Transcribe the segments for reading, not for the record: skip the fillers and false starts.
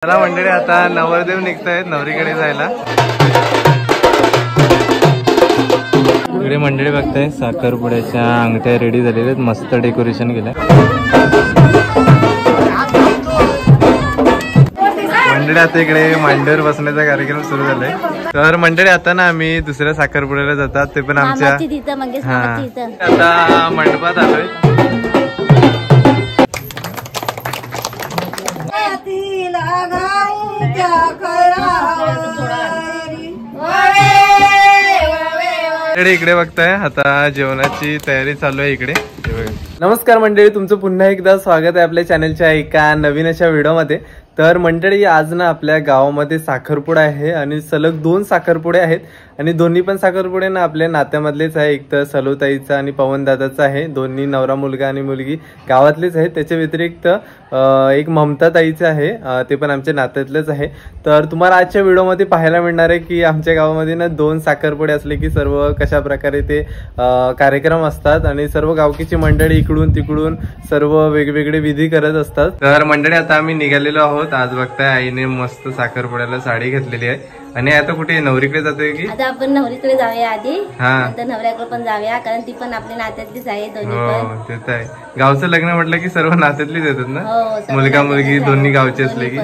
चला मंडळी, आता नवरदेव निघतायत नवरीकडे जायला. इकडे मंडळी बघताय साखरपुड्याच्या अंगठ्या रेडी झालेल्या आहेत, मस्त डेकोरेशन केलंय. मंडळी आता इकडे मांडीवर बसण्याचा कार्यक्रम सुरू झालाय. तर मंडळी आता ना आम्ही दुसऱ्या साखरपुड्याला जातात, ते पण आमच्या आता मंडपात आलोय. इकडे बघताय आता जेवणाची तयारी चालू आहे इकडे. नमस्कार मंडळी, तुमचं पुन्हा एकदा स्वागत आहे आपल्या चॅनलच्या एका नवीन अशा व्हिडिओमध्ये. तर मंडळी, आज ना आपल्या गावामध्ये साखरपुडा आहे आणि सलग 2 साखरपुडे आहेत आणि दोन्ही पण साखरपुडे ना आपल्या नात्यामधलेच आहे. एक तर सलोताईचा आणि पवनदादाचा आहे, दोन्ही नवरा मुलगा आणि मुलगी गावातलेच आहेत. त्याच्या व्यतिरिक्त एक ममताताईचं आहे, ते पण आमच्या नात्यातलेच आहे. तर तुम्हाला आजच्या व्हिडिओमध्ये पाहायला मिळणार आहे की आमच्या गावामध्ये ना 2 साखरपुडे असले की सर्व कशा प्रकारे ते कार्यक्रम असतात आणि सर्व गावकीची मंडळी इकडून तिकडून सर्व वेगवेगळे विधी करत असतात. तर मंडळी आता आम्ही निघालेलो आहोत. आज बघताय आईने मस्त साखरपुड्याला साडी घेतलेली आहे आणि आता कुठे नवरीकडे जातोय की आता आपण नवरीकडे जाऊया आधी, नंतर नवऱ्याकडे पण जाऊया, कारण ती पण आपल्या नात्यातलीच आहे दोन्ही पण. तेच आहे, गावचं लग्न म्हटलं की सर्व नात्यातलीच येतात ना, मुलगा मुलगी दोन्ही गावचे असले की.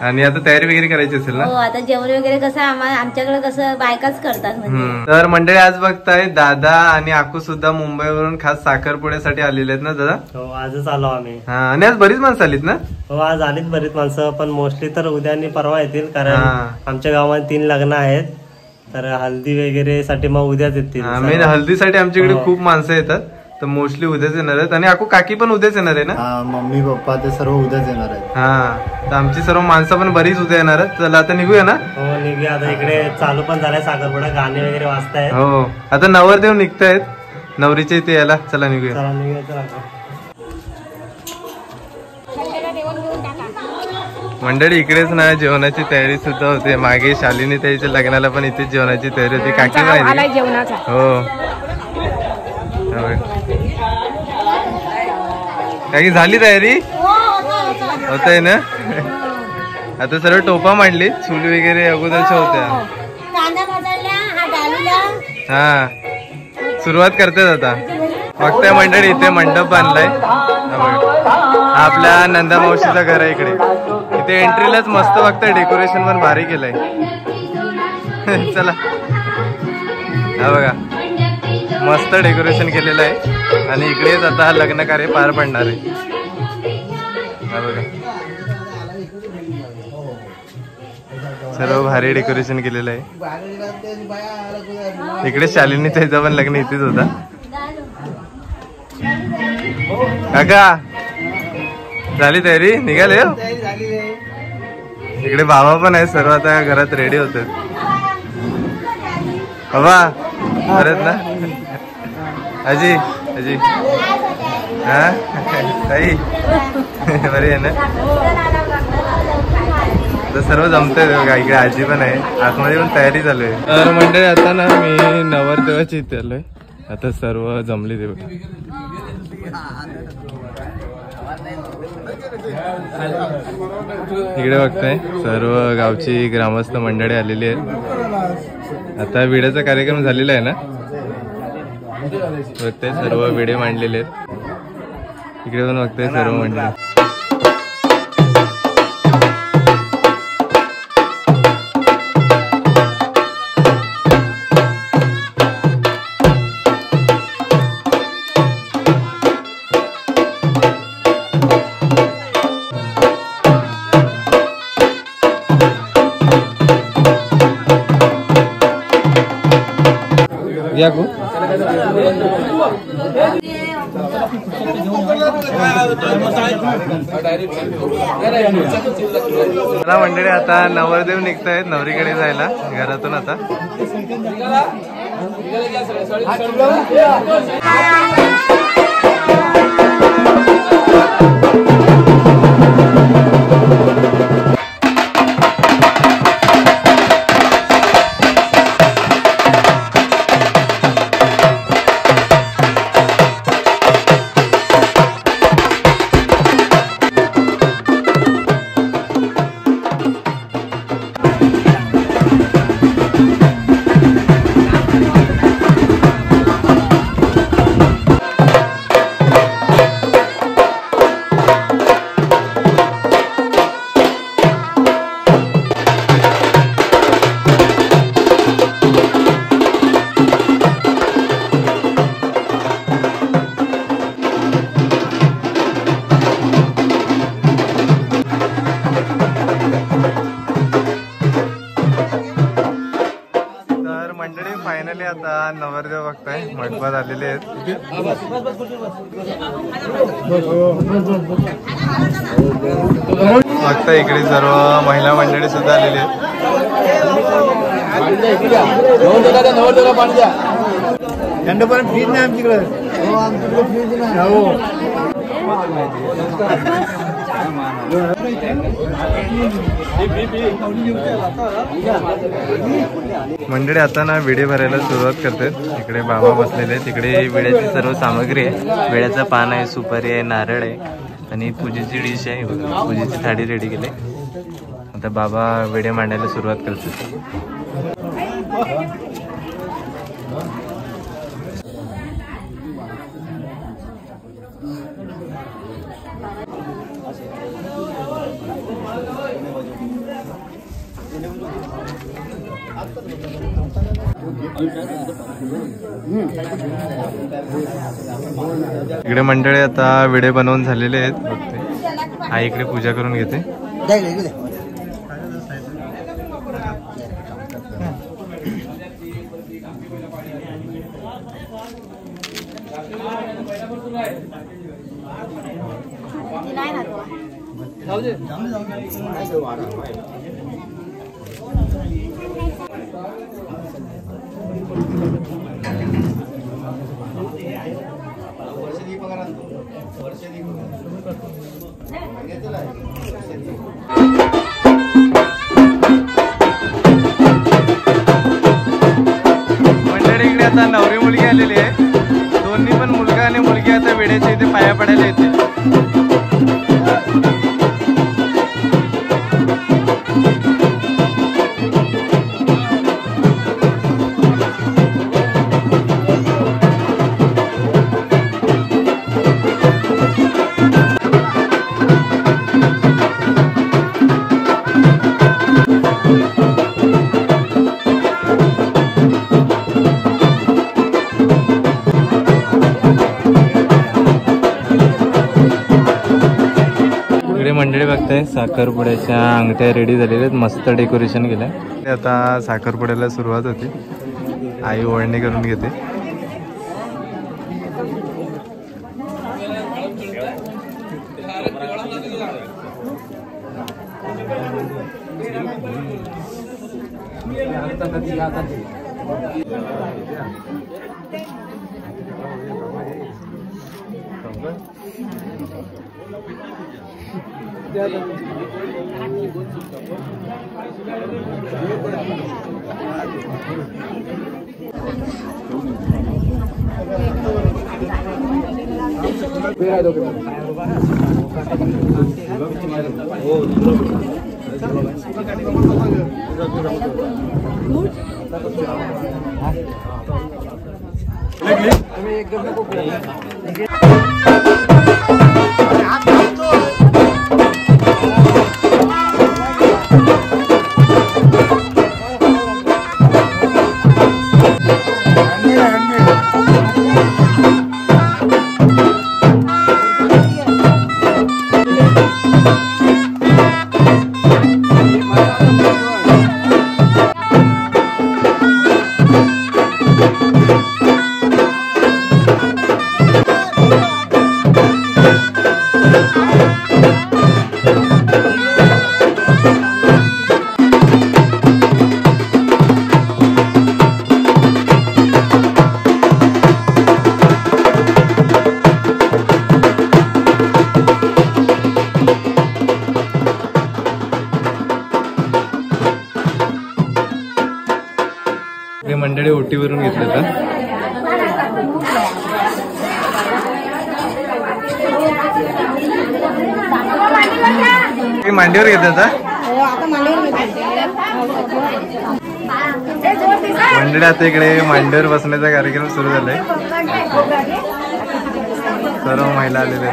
आणि आता तयारी वगैरे करायची असेल ना. हो, आता जेवण वगैरे कसं आमच्याकडे कसं बायकाच करतात म्हणजे. तर मंडळी आज बघताय दादा आणि आकू सुद्धा मुंबईवरून खास साखरपुड्यासाठी आलेले आहेत ना दादा. हो, आजच आलो आम्ही. आणि आज बरीच माणसं आलीत ना. हो, आज आलीत बरीच माणसं, पण मोस्टली तर उद्या आणि परवा येतील, कारण आमच्या गावामध्ये 3 लग्न आहेत. तर हल्दी वगैरे साठी मग उद्याच येतील. मेन हल्दीसाठी आमच्याकडे खूप माणसं येतात, तर मोस्टली उद्याच येणार आहेत. आणि आकू काकी पण उद्याच येणार आहे ना. मम्मी पप्पा ते सर्व उद्याच येणार आहेत. तर आमची सर्व माणसं पण बरीच उद्या येणार आहेत. चला आता निघूया ना. हो, निघूया. आता इकडे चालू पण झालाय साखरपुडा, गाणे वगैरे वाजतायत. हो, आता नवरदेव निघतायत नवरीच्या इथे यायला. चला निघूया. चला निघूया. चला मंडळी, इकडेच ना जेवणाची तयारी सुद्धा होते. मागे शालिनी ताईच्या लग्नाला पण इथेच जेवणाची तयारी होती. काकी माहिती हो काकी झाली तयारी होत आहे ना. आता सर्व टोपा मांडली, चूल वगैरे अगोदरच्या होत्या. हा, सुरुवात करतेच आता. बघताय मंडळी, इथे मंडप बांधलाय. आपल्या नंदा मावशीचं घर आहे इकडे. इथे एंट्रीलाच मस्त बघताय डेकोरेशन पण भारी केलंय. चला, हा बघा मस्त डेकोरेशन केलेलं आहे आणि इकडेच आता लग्न कार्य पार पडणार आहे. हा बघा, सर्व भारी डेकोरेशन केलेलं आहे. इकडे शालिनी ताईचं पण लग्न इथेच होता. काका झाली तयारी, निघाले. इकडे बाबा पण आहे, सर्व आता घरात रेडी होतात. बाबा परत ना. अजी अजी हा ताई बरी आहे ना. तर सर्व जमतंय बघा. इकडे आजी पण आहे, आतमध्ये पण तयारी चालू आहे. तर मंडळी आता ना मी नवरदेवाची इथे आलोय. आता सर्व जमली ते बघा. इकडे बघताय सर्व गावची ग्रामस्थ मंडळी आलेली आहेत. आता विड्याचा कार्यक्रम झालेला आहे ना. बघताय सर्व विडे मांडलेले आहेत. इकडे पण बघताय सर्व मंडळी. चला मंडळी, आता नवरदेव निघतायत नवरीकडे जायला घरातून. आता फायनली आता नवरदेव बघताय मंडपात आलेले आहेत. बघता इकडे सर्व महिला मंडळी सुद्धा आलेली आहेत. फ्रीज नाही आमच्याकडे. मंडळी आता ना विडे भरायला सुरुवात करतात. इकडे बाबा बसलेले आहेत. तिकडे विड्याची सर्व सामग्री आहे. विड्याचं पान आहे, सुपारी आहे, नारळ आहे आणि पूजेची डिश आहे. पूजेची थाळी रेडी केली. आता बाबा विडे मांडायला सुरुवात करतात. इकडे मंडळी आता विडे बनवून झालेले आहेत. बघते आई इकडे पूजा करून घेते. मंडळी इकडे आता नवरी मुलगी आलेली आहे. दोन्ही पण मुलगा आणि मुलगी आता विड्याच्या इथे पाया पडायला येते. मंडळी बघताय साखरपुड्याच्या अंगठ्या रेडी झालेल्या आहेत. मस्त डेकोरेशन केलंय. आता साखरपुड्याला सुरुवात होती. आई ओळणी करून घेते. मंडळी ओटीवरून घेतले तर मांडीवर घेतात. मंडळी आता इकडे मांडीवर बसण्याचा कार्यक्रम सुरू झालाय. सर्व महिला आलेल्या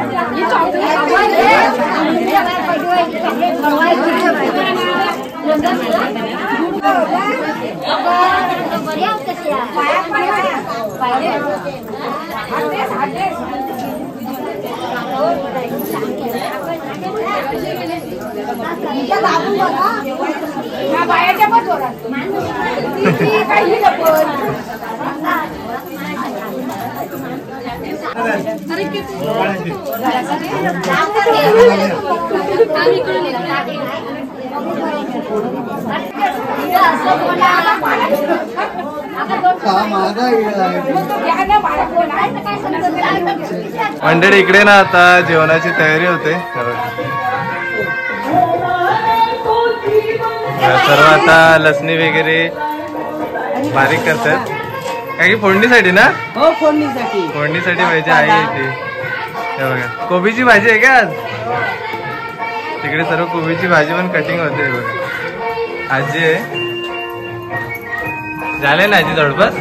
मंडळी इकडे ना आता जेवणाची तयारी होते. सर्व आता लसणी वगैरे बारीक करतात काय की फोडणीसाठी ना. हो फोडणीसाठी. फोडणीसाठी भाजी आहे इथे. हे बघा कोबीची भाजी आहे का आज. तिकडे सर्व कोबीची भाजी पण कटिंग होते. बघा आजी आहे. झाले ना आजी जवळपास.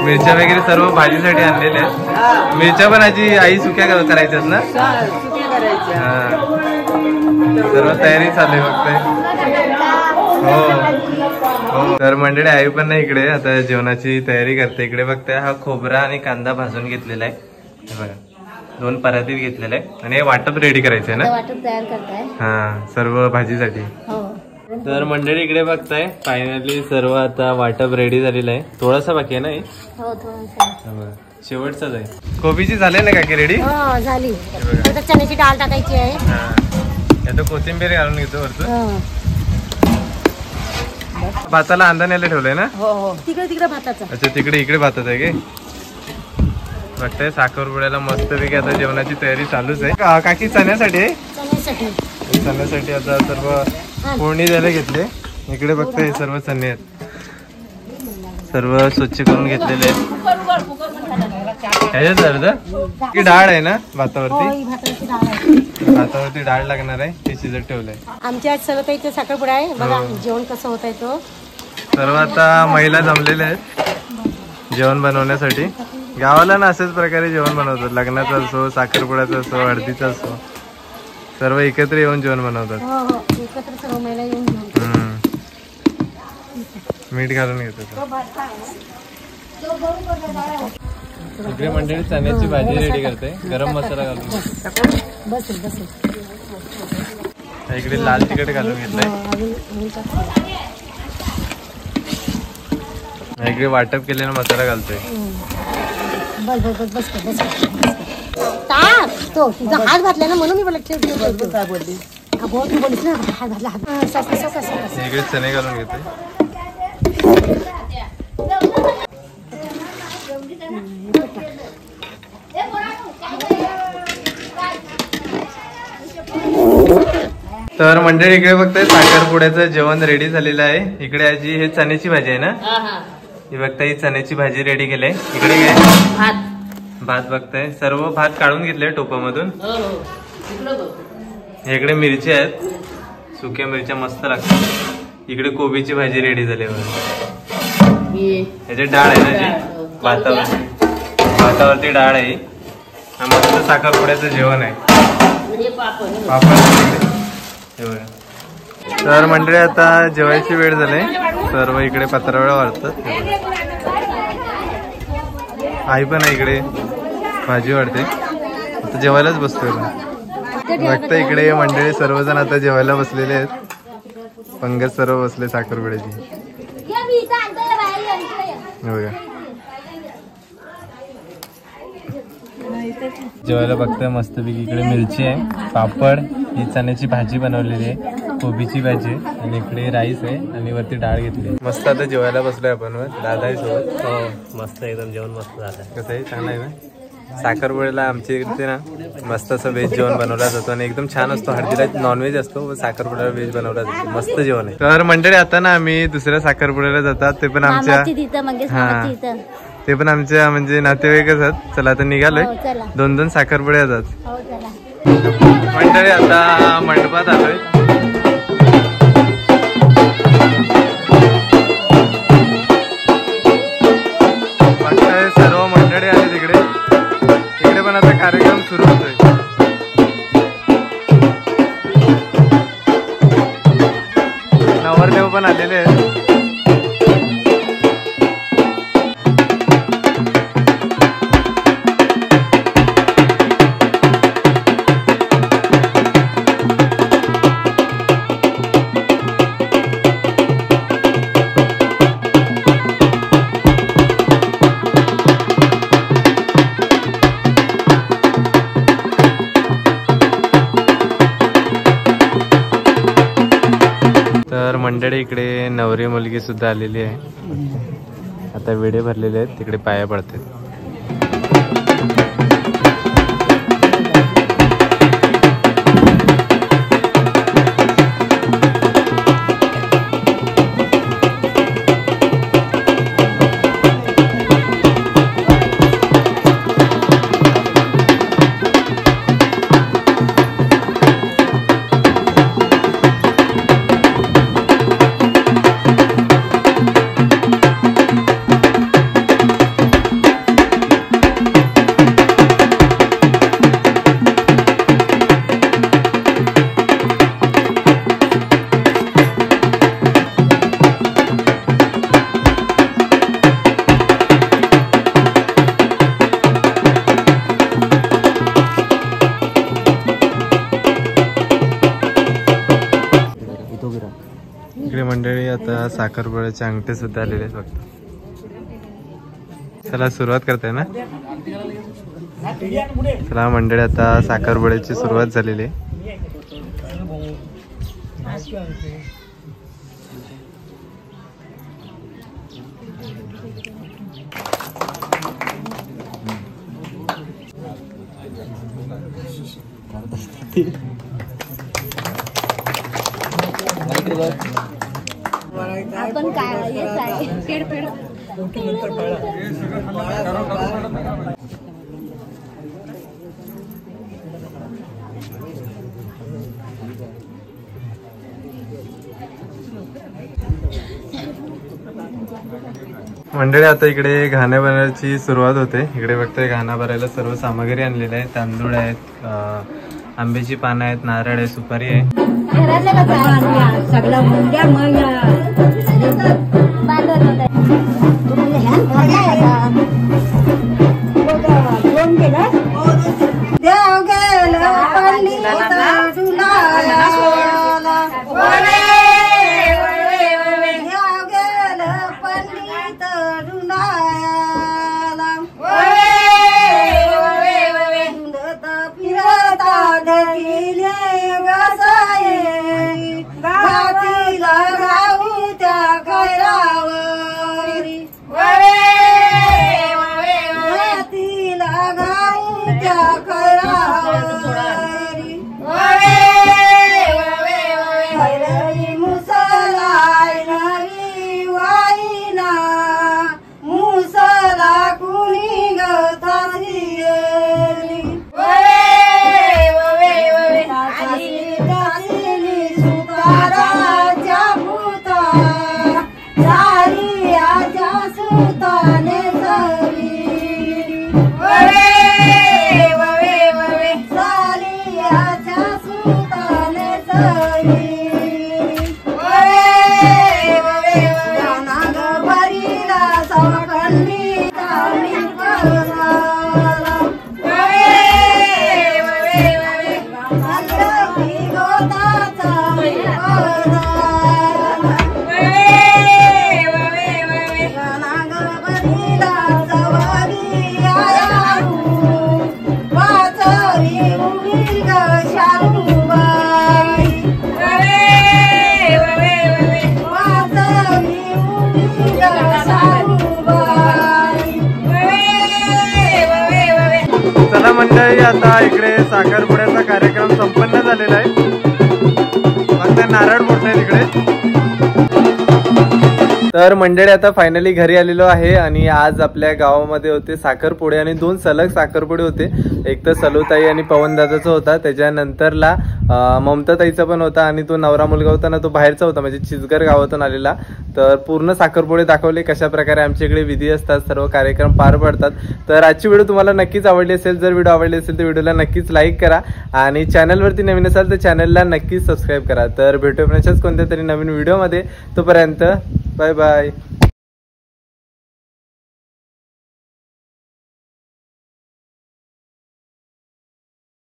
मिरच्या वगैरे सर्व भाजीसाठी आणलेल्या आहेत. मिरच्या पण आजी आई सुक्या करायच्यात ना. हा सर्व तयारी चालू आहे फक्त. हो तर मंडळी आई पण नाही इकडे आता जेवणाची तयारी करते. इकडे बघताय हा खोबरा आणि कांदा भाजून घेतलेला आहे. हे बघा 2 परातीत घेतलेला आहे आणि हे वाटप रेडी करायचंय ना. वाटप तयार करताय. हा सर्व भाजीसाठी. तर मंडळी इकडे बघताय फायनली सर्व आता वाटप रेडी झालेलं आहे. थोडासा बाकी आहे ना. हो थोडासा शेवटचाच आहे. कोबीची झाले ना काकी रेडी. हो झाली. चण्याची डाळ टाकायची आहे. आता कोथिंबीर घालून घेतो वरतून. भाताला अंदा न्यायला ठेवलंय ना. हो हो तिकडे तिकडे भाताचा. अच्छा तिकडे इकडे भातात आहे की. बघताय साखरपुड्याला मस्त पैकी आता जेवणाची तयारी चालूच आहे. काकी चण्यासाठी आहे. चण्यासाठी आता सर्व फोडणी द्यायला घेतले. इकडे बघताय सर्व चणे आहेत. सर्व स्वच्छ करून घेतलेले आहेत. की डाळ आहे ना भातावरती. भातावरती डाळ लागणार आहे ते शिजत ठेवलंय. आमच्या आज सर्व काही साखरपुडा आहे. बघा जेवण कसं होत आहे तो. सर्व आता महिला जमलेल्या आहेत जेवण बनवण्यासाठी. गावाला ना अशाच प्रकारे जेवण बनवतात. लग्नाचा असो साखरपुड्याचा असो हळदीचा असो सर्व एकत्र येऊन जेवण बनवतात. एकत्र सर्व महिला येऊन मीठ घालून घेतात. इकडे मंडळी चण्याची भाजी रेडी करते. गरम मसाला घालून. इकडे लाल तिखट घालून घेतलंय. इकडे वाटप केलेला मसाला घालतोय. तो तुझा हात घातला ना म्हणून मी बोलले हात घातला. इकडे चणे घालून घेते. तर मंडळी इकडे बघताय साखरपुड्याचं जेवण रेडी झालेलं आहे. इकडे आजी हे चण्याची भाजी आहे ना. ही बघताय चण्याची भाजी रेडी केली. इकडे काय भात बघताय. सर्व भात काढून घेतले टोपामधून. इकडे मिरची आहेत. सुक्या मिरच्या मस्त लागतात. इकडे कोबीची भाजी रेडी झाली. ह्याची डाळ आहे ना जी भातावरती डाळ आहे. मस्त साखरपुड्याचं जेवण आहे. पापड. तर मंडळी आता जेवायची वेळ झाली. सर्व इकडे पत्रावळ्या वाढतात. आई पण आहे इकडे भाजी वाढते. आता जेवायलाच बसतोय. बघता इकडे मंडळी सर्वजण आता जेवायला बसलेले आहेत. पंगत सर्व बसले साखरपुड्याची. बघा जेवायला बघताय मस्तपैकी. इकडे मिरची आहे. पापड. ही चण्याची भाजी बनवलेली आहे. कोबीची भाजी आणि इकडे राईस आहे आणि वरती डाळ घेतली. मस्त आता जेवायला बसलोय आपण. दादा आहे सोबत. हो मस्त एकदम जेवण मस्त झालं. कसं आहे चांगलं आहे ना. साखरपुड्याला आमच्या इकडे ना मस्त असं व्हेज जेवण बनवला जातो आणि एकदम छान असतो. हळदीला नॉनव्हेज असतो. साखरपुड्याला व्हेज बनवला जातो. मस्त जेवण आहे. तर मंडळी आता ना आम्ही दुसऱ्या साखरपुड्याला जातात. ते पण आमच्या ते पण आमच्या म्हणजे नातेवाईकच आहेत. चला आता निघालोय. 2-2 साखरपुड्या जातात मंडळी. आता मंडपात आलोय. सर्व मंडळी आली तिकडे. तिकडे पण आता कार्यक्रम सुरू होतोय. नवरदेव पण आलेले आहेत. तर मंडळी इकडे नवरी मुलगी सुद्धा आलेली आहे. आता विडे भरलेले आहेत, तिकडे पाया पडतात. इकडे मंडळी आता साखरपुड्याचे अंगठे सुद्धा आलेले आहेत बघता. चला सुरुवात करताय ना. चला मंडळी आता साखरपुड्याची सुरुवात झालेली आहे. आपण काय हेच आहे खेळपेड. मंडळी आता इकडे घाण्या बनवायची सुरुवात होते. इकडे बघताय घाणा भरायला सर्व सामग्री आणलेली आहे. तांदूळ आहेत, आंब्याची पानं आहेत, नारळ आहे, सुपारी आहे. मंडळी आता इकडे साखरपुड्याचा कार्यक्रम संपन्न झालेला आहे. फक्त नारळ फोडताय तिकडे. तर मंडळी आता फायनली घरी आलेलो आहे आणि आज आपल्या गावामध्ये होते साखरपुडे आणि 2 सलग साखरपुडे होते. एक तर सलूताई आणि पवनदादाचा होता, त्याच्यानंतरला ममताताईचा पण होता आणि तो नवरा मुलगा होता ना तो बाहेरचा होता, म्हणजे चिचगर गावातून आलेला. तर पूर्ण साखरपुडे दाखवले कशा प्रकारे आमच्या इकडे विधी असतात, सर्व कार्यक्रम पार पडतात. तर आजची व्हिडिओ तुम्हाला नक्कीच आवडली असेल. जर व्हिडिओ आवडली असेल तर व्हिडिओला नक्कीच लाईक करा आणि चॅनलवरती नवीन असाल तर चॅनलला नक्कीच सबस्क्राईब करा. तर भेटूया पुन्हा कोणत्या तरी नवीन व्हिडिओमध्ये. तोपर्यंत बाय बाय.